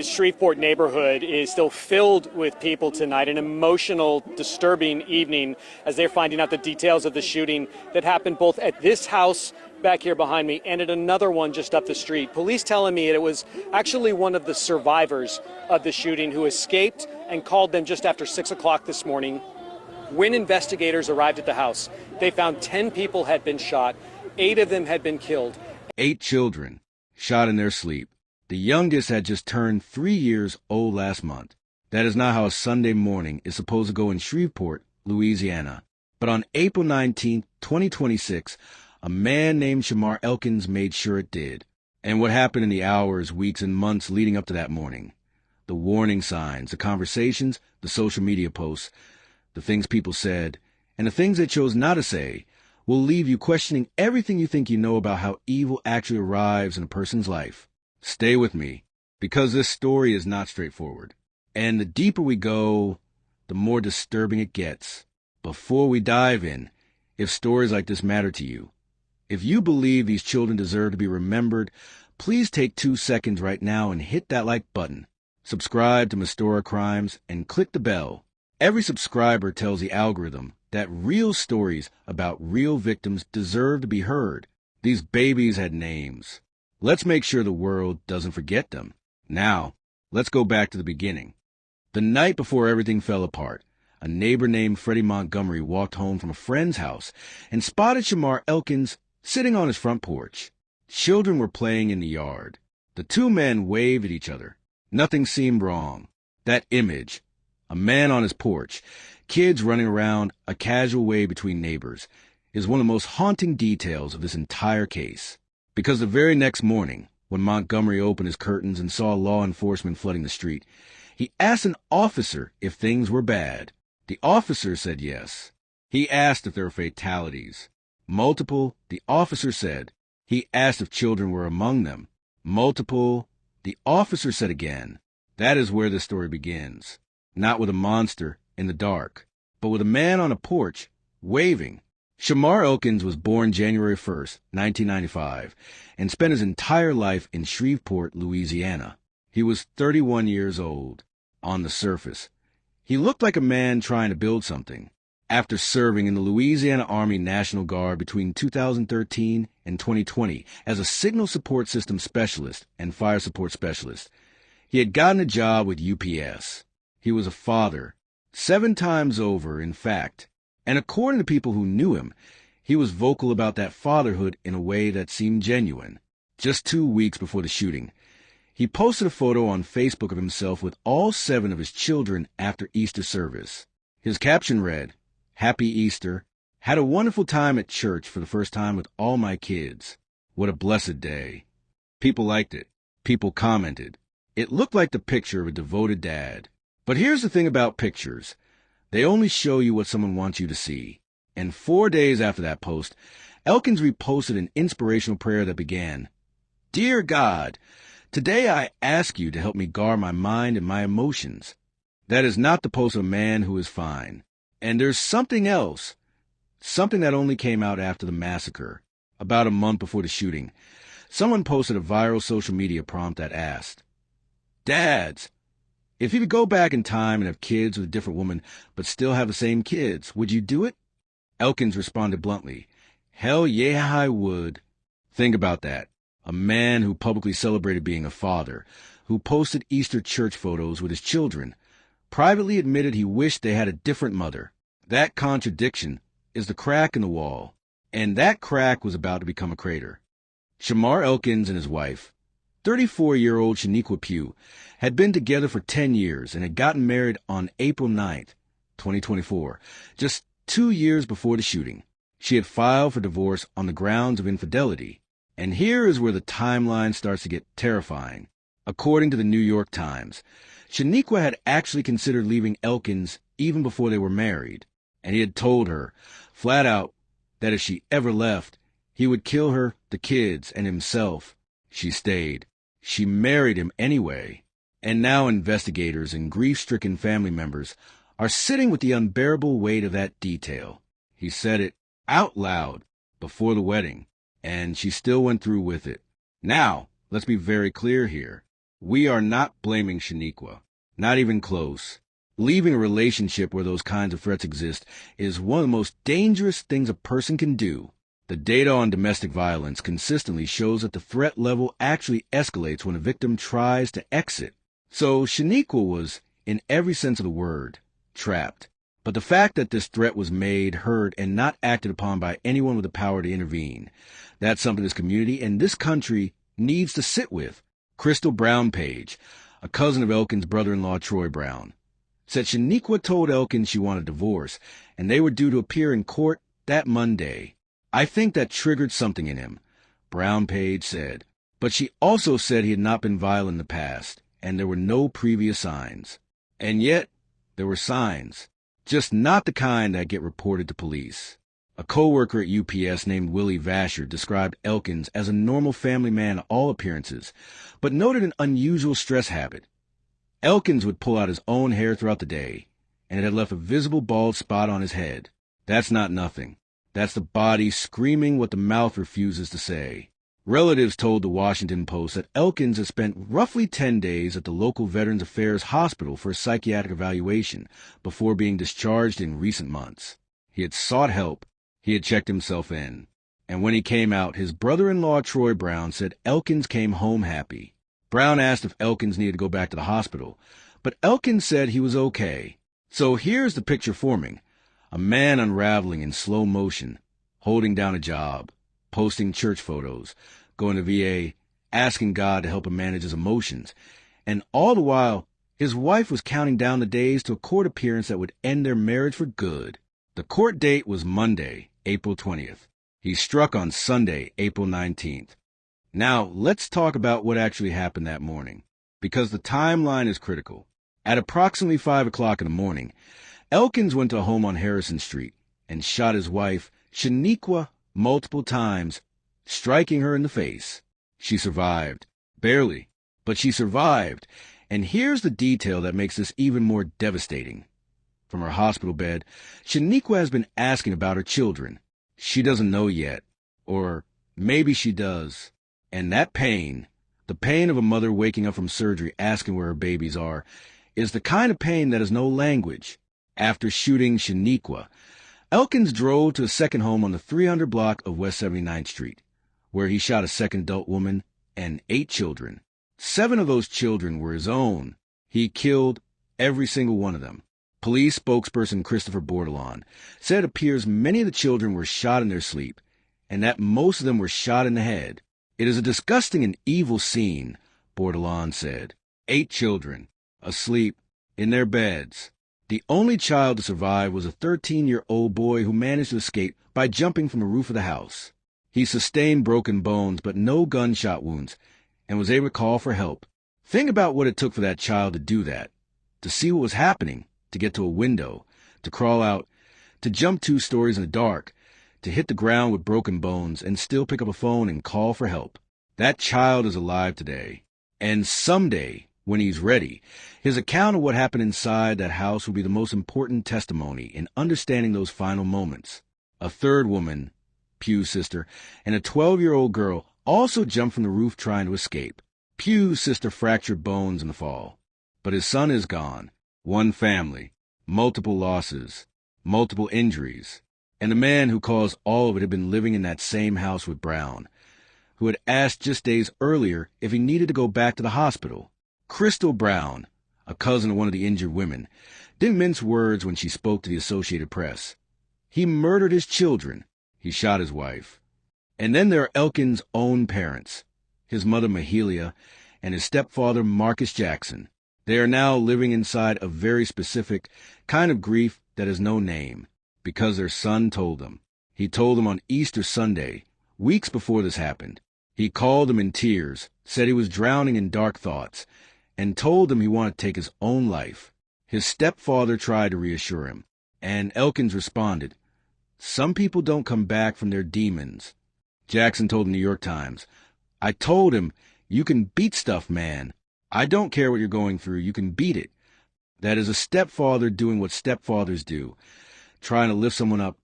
The Shreveport neighborhood is still filled with people tonight, an emotional, disturbing evening as they're finding out the details of the shooting that happened both at this house back here behind me and at another one just up the street. Police telling me it was actually one of the survivors of the shooting who escaped and called them just after 6 o'clock this morning. When investigators arrived at the house, they found 10 people had been shot, 8 of them had been killed. 8 children shot in their sleep. The youngest had just turned 3 years old last month. That is not how a Sunday morning is supposed to go in Shreveport, Louisiana. But on April 19, 2026, a man named Shamar Elkins made sure it did. And what happened in the hours, weeks, and months leading up to that morning? The warning signs, the conversations, the social media posts, the things people said, and the things they chose not to say will leave you questioning everything you think you know about how evil actually arrives in a person's life. Stay with me, because this story is not straightforward. And the deeper we go, the more disturbing it gets. Before we dive in, if stories like this matter to you, if you believe these children deserve to be remembered, please take 2 seconds right now and hit that like button. Subscribe to Mistora Crimes and click the bell. Every subscriber tells the algorithm that real stories about real victims deserve to be heard. These babies had names. Let's make sure the world doesn't forget them. Now, let's go back to the beginning. The night before everything fell apart, a neighbor named Freddie Montgomery walked home from a friend's house and spotted Shamar Elkins sitting on his front porch. Children were playing in the yard. The 2 men waved at each other. Nothing seemed wrong. That image, a man on his porch, kids running around, a casual way between neighbors, is one of the most haunting details of this entire case. Because the very next morning, when Montgomery opened his curtains and saw law enforcement flooding the street, he asked an officer if things were bad. The officer said yes. He asked if there were fatalities. Multiple, the officer said. He asked if children were among them. Multiple, the officer said again. That is where the story begins. Not with a monster in the dark, but with a man on a porch, waving. Shamar Elkins was born January 1st, 1995, and spent his entire life in Shreveport, Louisiana. He was 31 years old. On the surface, he looked like a man trying to build something. After serving in the Louisiana Army National Guard between 2013 and 2020 as a signal support system specialist and fire support specialist, he had gotten a job with UPS. He was a father, 7 times over, in fact. And according to people who knew him, he was vocal about that fatherhood in a way that seemed genuine. Just 2 weeks before the shooting, he posted a photo on Facebook of himself with all 7 of his children after Easter service. His caption read, "Happy Easter. Had a wonderful time at church for the first time with all my kids. What a blessed day." People liked it. People commented. It looked like the picture of a devoted dad. But here's the thing about pictures. They only show you what someone wants you to see. And 4 days after that post, Elkins reposted an inspirational prayer that began, "Dear God, today I ask you to help me guard my mind and my emotions." That is not the post of a man who is fine. And there's something else, something that only came out after the massacre. About a month before the shooting, someone posted a viral social media prompt that asked, "Dads, if you could go back in time and have kids with a different woman, but still have the same kids, would you do it?" Elkins responded bluntly, "Hell yeah, I would." Think about that. A man who publicly celebrated being a father, who posted Easter church photos with his children, privately admitted he wished they had a different mother. That contradiction is the crack in the wall, and that crack was about to become a crater. Shamar Elkins and his wife, 34-year-old Shaniqua Pugh, had been together for 10 years and had gotten married on April 9th, 2024, just 2 years before the shooting. She had filed for divorce on the grounds of infidelity. And here is where the timeline starts to get terrifying. According to the New York Times, Shaniqua had actually considered leaving Elkins even before they were married, and he had told her, flat out, that if she ever left, he would kill her, the kids, and himself. She stayed. She married him anyway. And now investigators and grief-stricken family members are sitting with the unbearable weight of that detail. He said it out loud before the wedding, and she still went through with it. Now, let's be very clear here. We are not blaming Shaniqua. Not even close. Leaving a relationship where those kinds of threats exist is one of the most dangerous things a person can do. The data on domestic violence consistently shows that the threat level actually escalates when a victim tries to exit. So Shaniqua was, in every sense of the word, trapped. But the fact that this threat was made, heard, and not acted upon by anyone with the power to intervene, that's something this community and this country needs to sit with. Crystal Brown Page, a cousin of Elkins' brother-in-law Troy Brown, said Shaniqua told Elkins she wanted a divorce, and they were due to appear in court that Monday. I think that triggered something in him, Brown Page said. But she also said he had not been violent in the past, and there were no previous signs. And yet, there were signs, just not the kind that get reported to police. A co-worker at UPS named Willie Vasher described Elkins as a normal family man to all appearances, but noted an unusual stress habit. Elkins would pull out his own hair throughout the day, and it had left a visible bald spot on his head. That's not nothing. That's the body screaming what the mouth refuses to say. Relatives told the Washington Post that Elkins had spent roughly 10 days at the local Veterans Affairs Hospital for a psychiatric evaluation before being discharged in recent months. He had sought help. He had checked himself in. And when he came out, his brother-in-law Troy Brown said Elkins came home happy. Brown asked if Elkins needed to go back to the hospital, but Elkins said he was okay. So here's the picture forming. A man unraveling in slow motion, holding down a job, posting church photos, going to VA, asking God to help him manage his emotions. And all the while, his wife was counting down the days to a court appearance that would end their marriage for good. The court date was Monday, April 20th. He struck on Sunday, April 19th. Now, let's talk about what actually happened that morning, because the timeline is critical. At approximately 5 o'clock in the morning, Elkins went to a home on Harrison Street and shot his wife, Shaniqua, multiple times, striking her in the face. She survived. Barely, but she survived. And here's the detail that makes this even more devastating. From her hospital bed, Shaniqua has been asking about her children. She doesn't know yet. Or maybe she does. And that pain, the pain of a mother waking up from surgery asking where her babies are, is the kind of pain that has no language. After shooting Shaniqua, Elkins drove to a second home on the 300 block of West 79th Street, where he shot a second adult woman and 8 children. 7 of those children were his own. He killed every single one of them. Police spokesperson Christopher Bordelon said it appears many of the children were shot in their sleep, and that most of them were shot in the head. It is a disgusting and evil scene, Bordelon said. 8 children, asleep, in their beds. The only child to survive was a 13-year-old boy who managed to escape by jumping from the roof of the house. He sustained broken bones but no gunshot wounds and was able to call for help. Think about what it took for that child to do that, to see what was happening, to get to a window, to crawl out, to jump 2 stories in the dark, to hit the ground with broken bones and still pick up a phone and call for help. That child is alive today. And someday, when he's ready, his account of what happened inside that house will be the most important testimony in understanding those final moments. A third woman, Pugh's sister, and a 12-year-old girl also jumped from the roof trying to escape. Pugh's sister fractured bones in the fall. But his son is gone. One family, multiple losses, multiple injuries. And the man who caused all of it had been living in that same house with Brown, who had asked just days earlier if he needed to go back to the hospital. Crystal Brown, a cousin of one of the injured women, didn't mince words when she spoke to the Associated Press. He murdered his children. He shot his wife. And then there are Elkins' own parents, his mother Mahalia and his stepfather Marcus Jackson. They are now living inside a very specific kind of grief that has no name, because their son told them. He told them on Easter Sunday, weeks before this happened. He called them in tears, said he was drowning in dark thoughts, and told them he wanted to take his own life. His stepfather tried to reassure him, and Elkins responded, "Some people don't come back from their demons." Jackson told the New York Times, "I told him, you can beat stuff, man. I don't care what you're going through, you can beat it." That is a stepfather doing what stepfathers do, trying to lift someone up,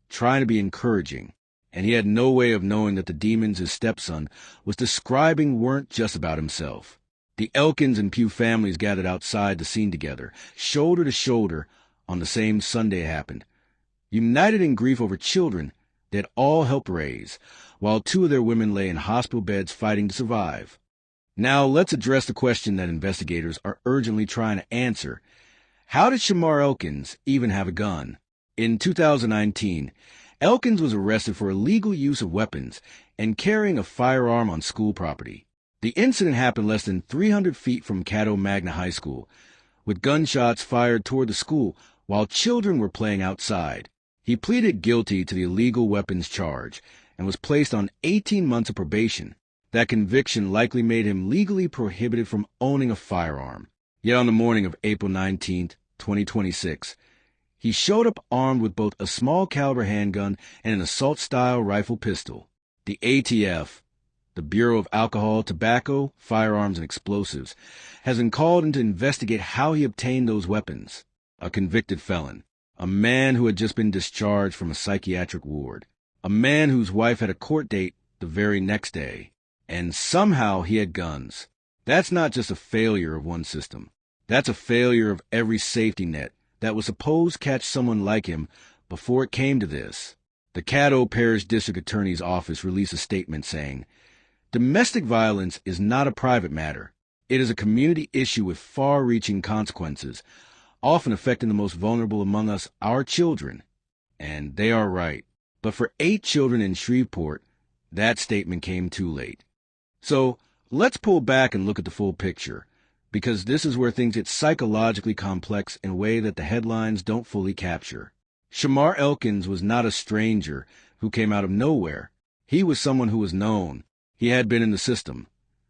trying to be encouraging. And he had no way of knowing that the demons his stepson was describing weren't just about himself. The Elkins and Pugh families gathered outside the scene together, shoulder to shoulder, on the same Sunday it happened. United in grief over children they had all helped raise, while two of their women lay in hospital beds fighting to survive. Now let's address the question that investigators are urgently trying to answer. How did Shamar Elkins even have a gun? In 2019, Elkins was arrested for illegal use of weapons and carrying a firearm on school property. The incident happened less than 300 feet from Caddo Magna High School, with gunshots fired toward the school while children were playing outside. He pleaded guilty to the illegal weapons charge and was placed on 18 months of probation. That conviction likely made him legally prohibited from owning a firearm. Yet on the morning of April 19, 2026, he showed up armed with both a small-caliber handgun and an assault-style rifle pistol. The ATF, the Bureau of Alcohol, Tobacco, Firearms, and Explosives, has been called in to investigate how he obtained those weapons. A convicted felon, a man who had just been discharged from a psychiatric ward, a man whose wife had a court date the very next day, and somehow he had guns. That's not just a failure of one system. That's a failure of every safety net that was supposed to catch someone like him before it came to this. The Caddo Parish District Attorney's Office released a statement saying, "Domestic violence is not a private matter. It is a community issue with far-reaching consequences, often affecting the most vulnerable among us, our children." And they are right. But for 8 children in Shreveport, that statement came too late. So let's pull back and look at the full picture, because this is where things get psychologically complex in a way that the headlines don't fully capture. Shamar Elkins was not a stranger who came out of nowhere. He was someone who was known. He had been in the system,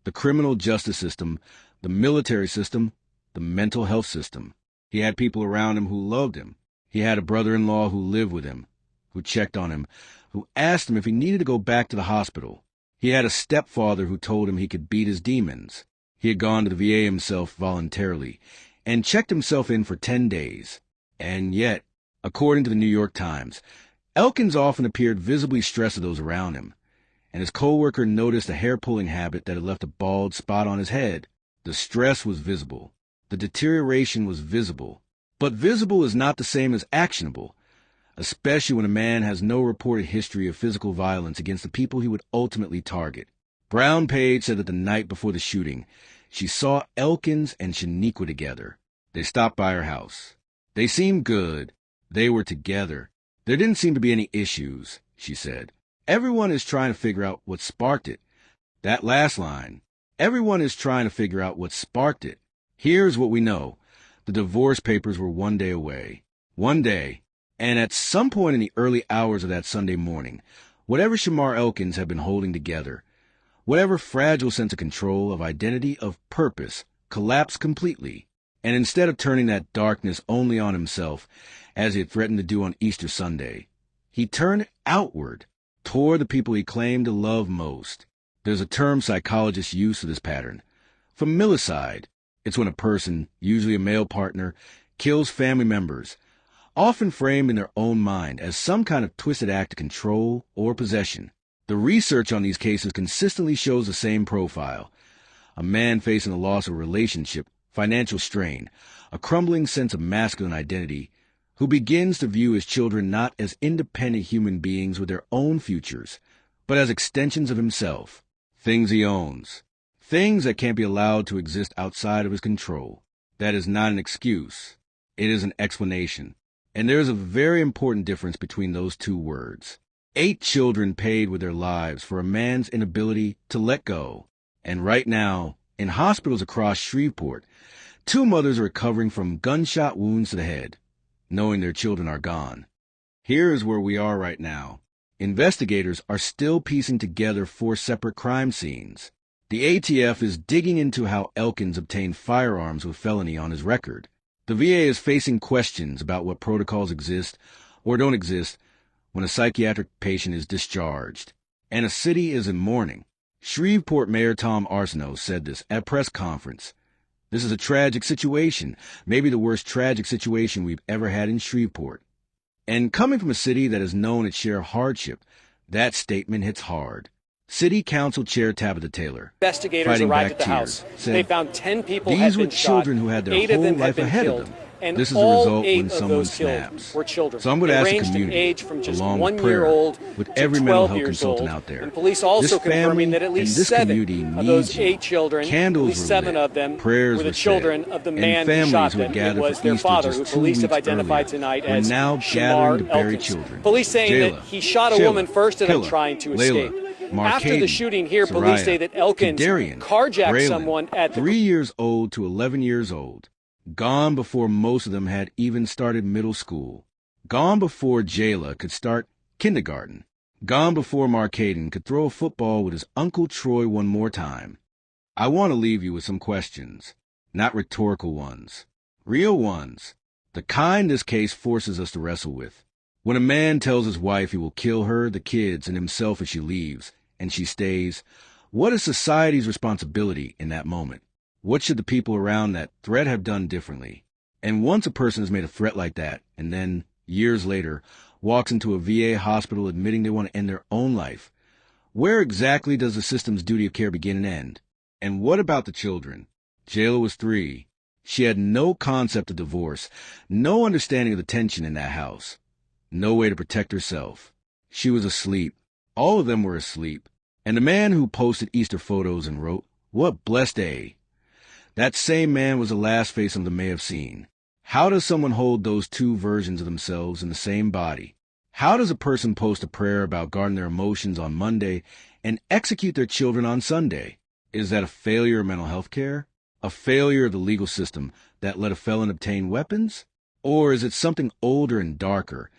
the criminal justice system, the military system, the mental health system. He had people around him who loved him. He had a brother-in-law who lived with him, who checked on him, who asked him if he needed to go back to the hospital. He had a stepfather who told him he could beat his demons. He had gone to the VA himself voluntarily and checked himself in for 10 days. And yet, according to the New York Times, Elkins often appeared visibly stressed to those around him, and his co-worker noticed a hair-pulling habit that had left a bald spot on his head. The stress was visible. The deterioration was visible. But visible is not the same as actionable, especially when a man has no reported history of physical violence against the people he would ultimately target. Brown Page said that the night before the shooting, she saw Elkins and Shaniqua together. They stopped by her house. They seemed good. They were together. There didn't seem to be any issues, she said. Everyone is trying to figure out what sparked it. That last line, everyone is trying to figure out what sparked it. Here's what we know. The divorce papers were 1 day away. 1 day. And at some point in the early hours of that Sunday morning, whatever Shamar Elkins had been holding together, whatever fragile sense of control, of identity, of purpose, collapsed completely. And instead of turning that darkness only on himself, as he had threatened to do on Easter Sunday, he turned outward, toward the people he claimed to love most. There's a term psychologists use for this pattern: familicide. It's when a person, usually a male partner, kills family members, often framed in their own mind as some kind of twisted act of control or possession. The research on these cases consistently shows the same profile: a man facing the loss of a relationship, financial strain, a crumbling sense of masculine identity, who begins to view his children not as independent human beings with their own futures, but as extensions of himself, things he owns, things that can't be allowed to exist outside of his control. That is not an excuse. It is an explanation. And there is a very important difference between those two words. 8 children paid with their lives for a man's inability to let go. And right now, in hospitals across Shreveport, 2 mothers are recovering from gunshot wounds to the head, knowing their children are gone. Here is where we are right now. Investigators are still piecing together 4 separate crime scenes. The ATF is digging into how Elkins obtained firearms with felony on his record. The VA is facing questions about what protocols exist or don't exist when a psychiatric patient is discharged. And a city is in mourning. Shreveport Mayor Tom Arsenault said this at a press conference. This is a tragic situation, maybe the worst tragic situation we've ever had in Shreveport. And coming from a city that is known its share of hardship, that statement hits hard. City Council Chair Tabitha Taylor, Investigators fighting arrived back at the tears, house. said, They found 10 people "These had were been children shot. who had their 8 of whole them had life been ahead killed, of them. and This is the all result 8 when of someone those killed snaps." were children. So I'm going they to ask the ranged in community, age from just along 1 with year prayer, old with to every mental 12 health years consultant old. out there. And police also This confirming family that at and least this 7 community of those needs you. 8 children, at Candles least were 7 lit, of them prayers were the were children said, of the and man who families shot who had them. It gathered was for their Easter father, just who 2 police have weeks identified earlier tonight were as now gathering to Shamar bury Elkins. children. Police saying that Jayla, he shot a Chilla, woman first and then Killa, trying to Layla, escape. Mark After the Caden, shooting here, police say Soraya, that Elkins Kadarian, carjacked Braylon, someone at the 3 years old to 11 years old, gone before most of them had even started middle school, gone before Jayla could start kindergarten, gone before Mark Caden could throw a football with his Uncle Troy one more time. I want to leave you with some questions, not rhetorical ones, real ones, the kind this case forces us to wrestle with. When a man tells his wife he will kill her, the kids, and himself if she leaves, and she stays, what is society's responsibility in that moment? What should the people around that threat have done differently? And once a person has made a threat like that, and then, years later, walks into a VA hospital admitting they want to end their own life, where exactly does the system's duty of care begin and end? And what about the children? Jayla was 3. She had no concept of divorce, no understanding of the tension in that house, no way to protect herself. She was asleep. All of them were asleep. And the man who posted Easter photos and wrote, "What blessed day," that same man was the last face of them may have seen. How does someone hold those 2 versions of themselves in the same body? How does a person post a prayer about guarding their emotions on Monday and execute their children on Sunday? Is that a failure of mental health care? A failure of the legal system that let a felon obtain weapons? Or is it something older and darker?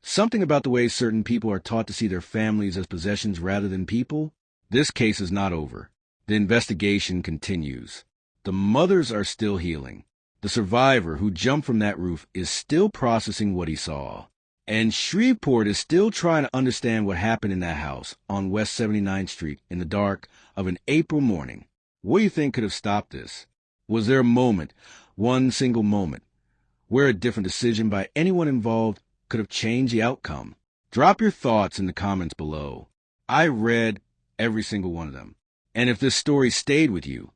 Something about the way certain people are taught to see their families as possessions rather than people? This case is not over. The investigation continues. The mothers are still healing. The survivor who jumped from that roof is still processing what he saw. And Shreveport is still trying to understand what happened in that house on West 79th Street in the dark of an April morning. What do you think could have stopped this? Was there a moment, one single moment, where a different decision by anyone involved could have changed the outcome? Drop your thoughts in the comments below. I read every single one of them. And if this story stayed with you,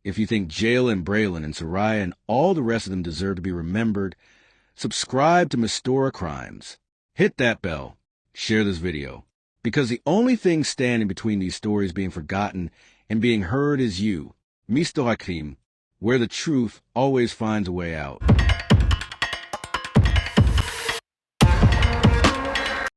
if you think Jayla and Braylon and Soraya and all the rest of them deserve to be remembered, subscribe to Mistora Crimes. Hit that bell. Share this video. Because the only thing standing between these stories being forgotten and being heard is you. Mistora Crime, where the truth always finds a way out.